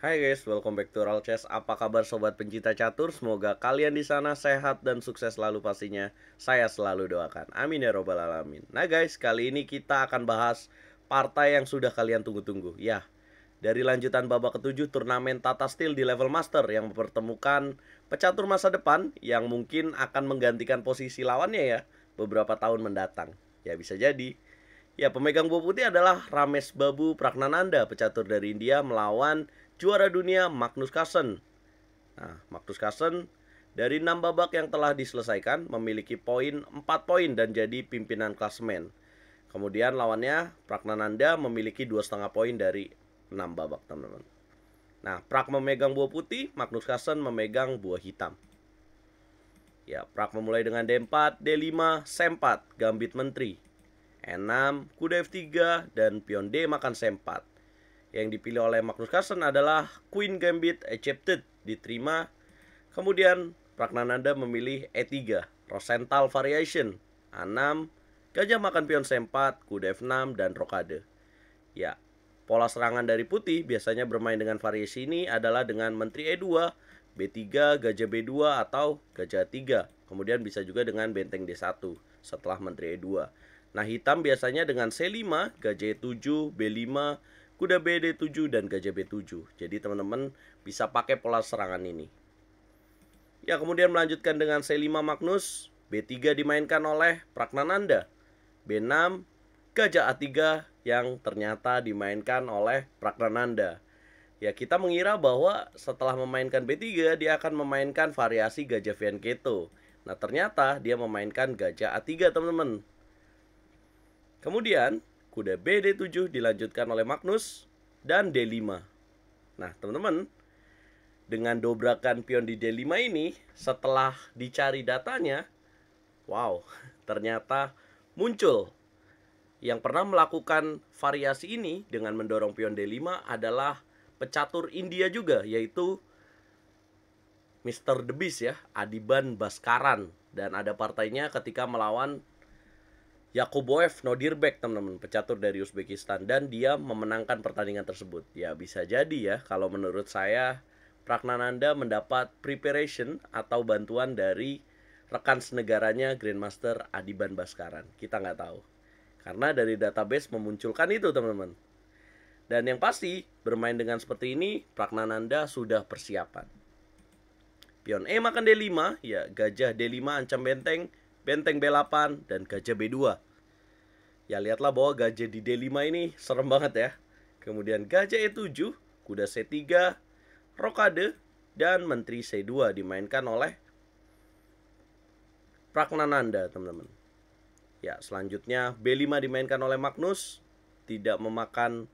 Hai guys, welcome back to Roll Chess. Apa kabar sobat pencinta catur? Semoga kalian di sana sehat dan sukses selalu pastinya. Saya selalu doakan. Amin ya robbal alamin. Nah guys, kali ini kita akan bahas partai yang sudah kalian tunggu-tunggu. Ya, dari lanjutan babak ketujuh turnamen Tata Steel di level master yang mempertemukan pecatur masa depan yang mungkin akan menggantikan posisi lawannya ya beberapa tahun mendatang. Ya bisa jadi. Ya, pemegang buah putih adalah Ramesh Babu Pragnananda, pecatur dari India melawan juara dunia Magnus Carlsen. Nah, Magnus Carlsen dari 6 babak yang telah diselesaikan memiliki poin 4 poin dan jadi pimpinan klasemen. Kemudian lawannya Pragnananda memiliki 2,5 poin dari 6 babak, teman-teman. Nah, Prak memegang buah putih, Magnus Carlsen memegang buah hitam. Ya, Prak memulai dengan D4, D5, C4, gambit menteri. E6, kuda F3, dan pion D makan C4. Yang dipilih oleh Magnus Carlsen adalah Queen Gambit accepted, diterima. Kemudian Pragnananda memilih E3, Rosenthal Variation, A6, gajah makan pion C4, kuda F6, dan rokade. Ya, pola serangan dari putih biasanya bermain dengan variasi ini adalah dengan menteri E2, B3, gajah B2, atau gajah 3. Kemudian bisa juga dengan benteng D1 setelah menteri E2. Nah, hitam biasanya dengan C5, gajah E7, B5, kuda BD7, dan gajah B7. Jadi teman-teman bisa pakai pola serangan ini. Ya, kemudian melanjutkan dengan C5 Magnus, B3 dimainkan oleh Pragnananda, B6, gajah A3 yang ternyata dimainkan oleh Pragnananda. Ya, kita mengira bahwa setelah memainkan B3 dia akan memainkan variasi gajah Fianchetto. Nah, ternyata dia memainkan gajah A3, teman-teman. Kemudian, kuda BD7 dilanjutkan oleh Magnus dan D5. Nah, teman-teman, dengan dobrakan pion di D5 ini, setelah dicari datanya, wow, ternyata muncul. Yang pernah melakukan variasi ini dengan mendorong pion D5 adalah pecatur India juga, yaitu Mr. The Beast ya, Adiban Baskaran. Dan ada partainya ketika melawan Yakuboev Nodirbek, teman-teman, pecatur dari Uzbekistan, dan dia memenangkan pertandingan tersebut. Ya bisa jadi ya, kalau menurut saya Pragnananda mendapat preparation atau bantuan dari rekan senegaranya Grandmaster Adiban Baskaran. Kita nggak tahu, karena dari database memunculkan itu, teman-teman. Dan yang pasti bermain dengan seperti ini Pragnananda sudah persiapan. Pion E makan D5, ya gajah D5 ancam benteng, benteng B8, dan gajah B2. Ya lihatlah bahwa gajah di D5 ini serem banget ya. Kemudian gajah E7, kuda C3, rokade, dan menteri C2 dimainkan oleh Pragnananda, teman-teman. Ya, selanjutnya B5 dimainkan oleh Magnus, tidak memakan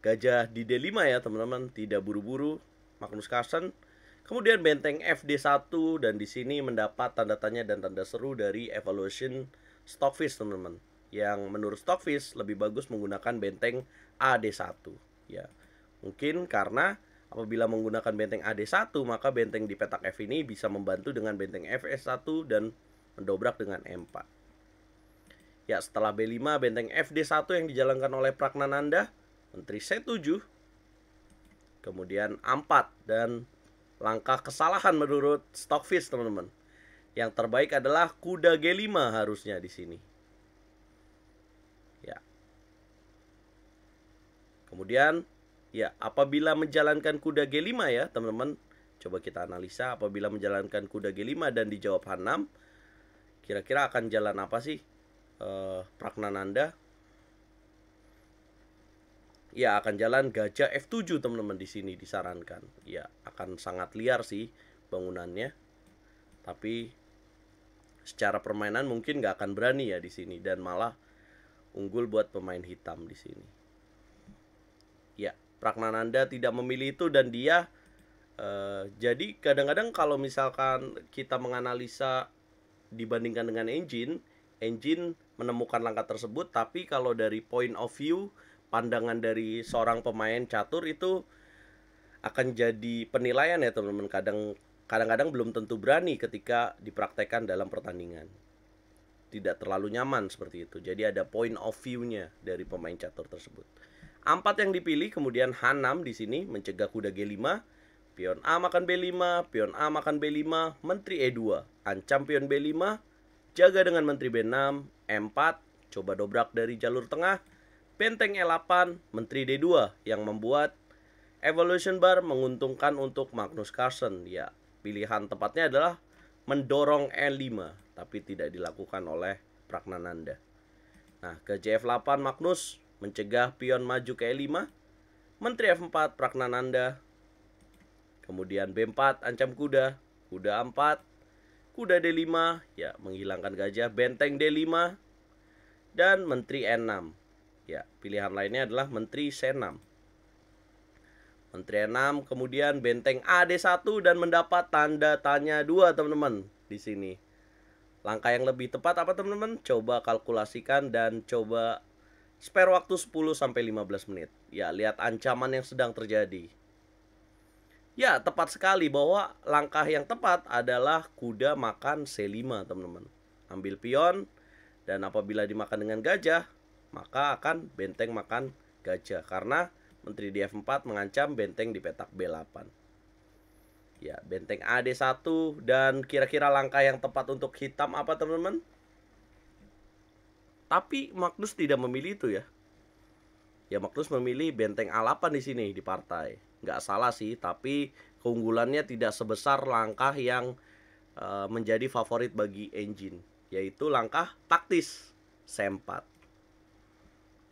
gajah di D5 ya, teman-teman, tidak buru-buru Magnus Carlsen. Kemudian benteng FD1, dan di sini mendapat tanda tanya dan tanda seru dari Evolution Stockfish, teman-teman. Yang menurut Stockfish lebih bagus menggunakan benteng AD1. Ya, mungkin karena apabila menggunakan benteng AD1, maka benteng di petak F ini bisa membantu dengan benteng FS1 dan mendobrak dengan M4. Ya, setelah B5, benteng FD1 yang dijalankan oleh Pragnananda, menteri C7, kemudian A4, dan langkah kesalahan menurut Stockfish, teman-teman. Yang terbaik adalah kuda G5 harusnya di sini. Ya. Kemudian, ya, apabila menjalankan kuda G5 ya, teman-teman, coba kita analisa apabila menjalankan kuda G5 dan dijawab H6, kira-kira akan jalan apa sih Pragnananda? Ya, akan jalan gajah F7, teman-teman, di sini disarankan. Ya, akan sangat liar sih bangunannya. Tapi secara permainan mungkin nggak akan berani ya di sini, dan malah unggul buat pemain hitam di sini. Ya, Pragnananda tidak memilih itu, dan dia jadi kadang-kadang kalau misalkan kita menganalisa dibandingkan dengan engine menemukan langkah tersebut, tapi kalau dari point of view, pandangan dari seorang pemain catur itu akan jadi penilaian ya, teman-teman. Kadang-kadang belum tentu berani ketika dipraktekkan dalam pertandingan. Tidak terlalu nyaman seperti itu. Jadi ada point of view-nya dari pemain catur tersebut. A4 yang dipilih, kemudian H6 di sini mencegah kuda G5. Pion A makan B5, pion A makan B5, menteri E2. Ancam pion B5, jaga dengan menteri B6, E4, coba dobrak dari jalur tengah. Benteng E8, menteri D2 yang membuat evolution bar menguntungkan untuk Magnus Carlsen. Ya, pilihan tepatnya adalah mendorong E5, tapi tidak dilakukan oleh Pragnananda. Nah, ke JF8 Magnus mencegah pion maju ke E5, menteri F4 Pragnananda. Kemudian B4 ancam kuda, kuda A4, kuda D5, ya menghilangkan gajah, benteng D5, dan menteri E6. Ya, pilihan lainnya adalah menteri C6. Menteri E6, kemudian benteng AD1 dan mendapat tanda tanya 2, teman-teman, di sini. Langkah yang lebih tepat apa, teman-teman? Coba kalkulasikan dan coba spare waktu 10-15 menit. Ya, lihat ancaman yang sedang terjadi. Ya, tepat sekali bahwa langkah yang tepat adalah kuda makan C5, teman-teman. Ambil pion, dan apabila dimakan dengan gajah, maka akan benteng makan gajah. Karena menteri di F4 mengancam benteng di petak B8. Ya, benteng AD1, dan kira-kira langkah yang tepat untuk hitam apa, teman-teman? Tapi Magnus tidak memilih itu ya. Ya, Magnus memilih benteng A8 di sini di partai. Nggak salah sih, tapi keunggulannya tidak sebesar langkah yang menjadi favorit bagi engine, yaitu langkah taktis C4.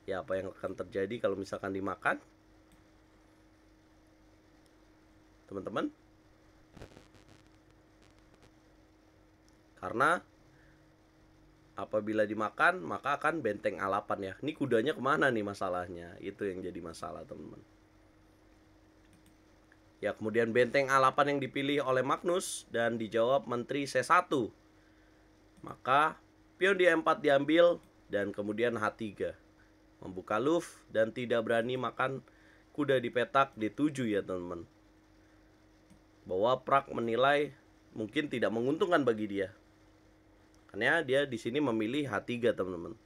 Ya, apa yang akan terjadi kalau misalkan dimakan, teman-teman? Karena apabila dimakan, maka akan benteng A8 ya. Ini kudanya kemana nih masalahnya? Itu yang jadi masalah, teman-teman. Ya, kemudian benteng A8 yang dipilih oleh Magnus dan dijawab menteri C1. Maka pion di E4 diambil dan kemudian H3. Membuka luff dan tidak berani makan kuda di petak D7 ya, teman-teman. Bahwa Prak menilai mungkin tidak menguntungkan bagi dia. Karena dia di sini memilih H3, teman-teman.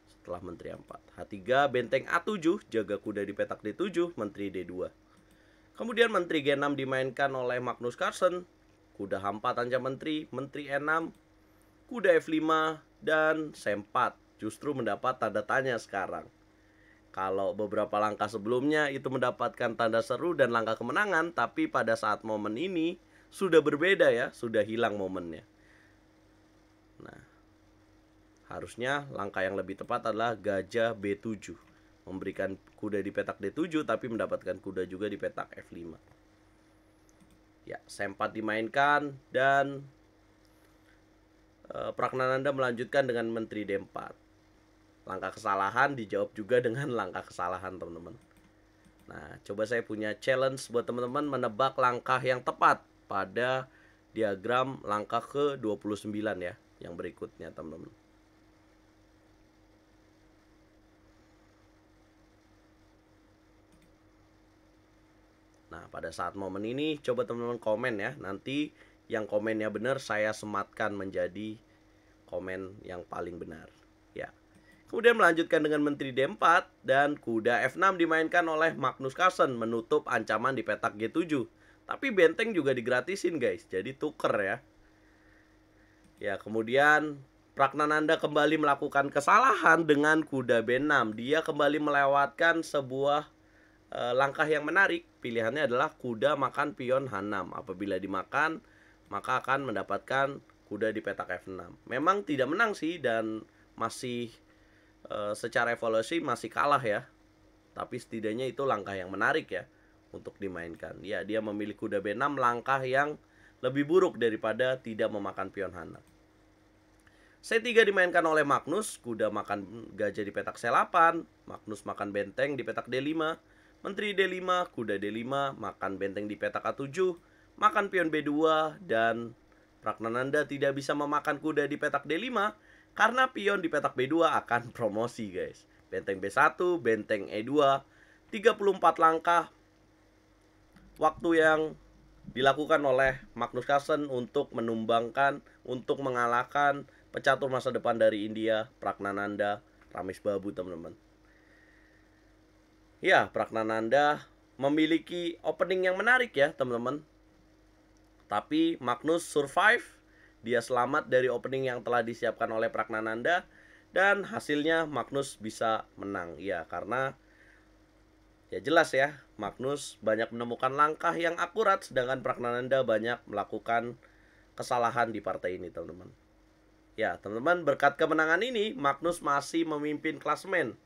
Setelah menteri A4. H3, benteng A7, jaga kuda di petak D7, menteri D2. Kemudian menteri G6 dimainkan oleh Magnus Carlsen. Kuda H4 ancam menteri, menteri E6, kuda F5, dan C4 justru mendapat tanda tanya sekarang. Kalau beberapa langkah sebelumnya itu mendapatkan tanda seru dan langkah kemenangan, tapi pada saat momen ini sudah berbeda ya, sudah hilang momennya. Nah, harusnya langkah yang lebih tepat adalah gajah B7. Memberikan kuda di petak D7 tapi mendapatkan kuda juga di petak F5. Ya, C4 dimainkan dan Pragnananda melanjutkan dengan menteri D4. Langkah kesalahan dijawab juga dengan langkah kesalahan, teman-teman. Nah, coba saya punya challenge buat teman-teman menebak langkah yang tepat pada diagram langkah ke-29 ya, yang berikutnya, teman-teman. Nah, pada saat momen ini coba teman-teman komen ya. Nanti yang komennya benar saya sematkan menjadi komen yang paling benar. Ya. Kemudian melanjutkan dengan menteri D4 dan kuda F6 dimainkan oleh Magnus Carlsen menutup ancaman di petak G7. Tapi benteng juga digratisin, guys. Jadi tuker ya. Ya, kemudian Pragnananda kembali melakukan kesalahan dengan kuda B6. Dia kembali melewatkan sebuah langkah yang menarik. Pilihannya adalah kuda makan pion H6. Apabila dimakan, maka akan mendapatkan kuda di petak F6. Memang tidak menang sih, dan masih secara evaluasi masih kalah ya. Tapi setidaknya itu langkah yang menarik ya untuk dimainkan. Ya, dia memilih kuda B6, langkah yang lebih buruk daripada tidak memakan pion H6. C3 dimainkan oleh Magnus, kuda makan gajah di petak C8, Magnus makan benteng di petak D5, menteri D5, kuda D5, makan benteng di petak A7, makan pion B2, dan Pragnananda tidak bisa memakan kuda di petak D5 karena pion di petak B2 akan promosi, guys. Benteng B1, benteng E2, 34 langkah waktu yang dilakukan oleh Magnus Carlsen untuk menumbangkan, untuk mengalahkan pecatur masa depan dari India, Pragnananda Ramesh Babu, teman-teman. Ya, Pragnananda memiliki opening yang menarik ya, teman-teman. Tapi Magnus survive, dia selamat dari opening yang telah disiapkan oleh Pragnananda, dan hasilnya Magnus bisa menang. Ya, karena ya jelas ya, Magnus banyak menemukan langkah yang akurat, sedangkan Pragnananda banyak melakukan kesalahan di partai ini, teman-teman. Ya, teman-teman, berkat kemenangan ini, Magnus masih memimpin klasemen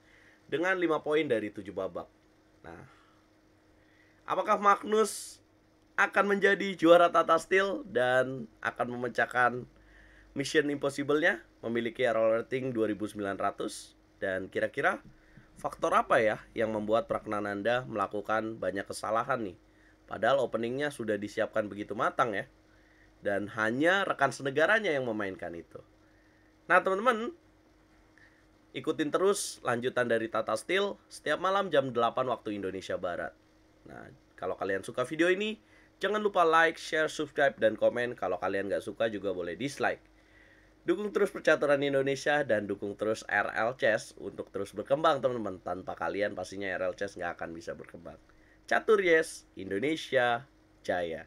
dengan 5 poin dari 7 babak. Nah, apakah Magnus akan menjadi juara Tata Steel dan akan memecahkan Mission Impossible-nya, memiliki error rating 2900? Dan kira-kira faktor apa ya yang membuat Pragnananda melakukan banyak kesalahan nih? Padahal openingnya sudah disiapkan begitu matang ya. Dan hanya rekan senegaranya yang memainkan itu. Nah, teman-teman, ikutin terus lanjutan dari Tata Steel setiap malam jam 8 waktu Indonesia Barat. Nah, kalau kalian suka video ini, jangan lupa like, share, subscribe, dan komen. Kalau kalian nggak suka juga boleh dislike. Dukung terus percaturan Indonesia dan dukung terus RL Chess untuk terus berkembang, teman-teman. Tanpa kalian pastinya RL Chess nggak akan bisa berkembang. Catur yes, Indonesia Jaya.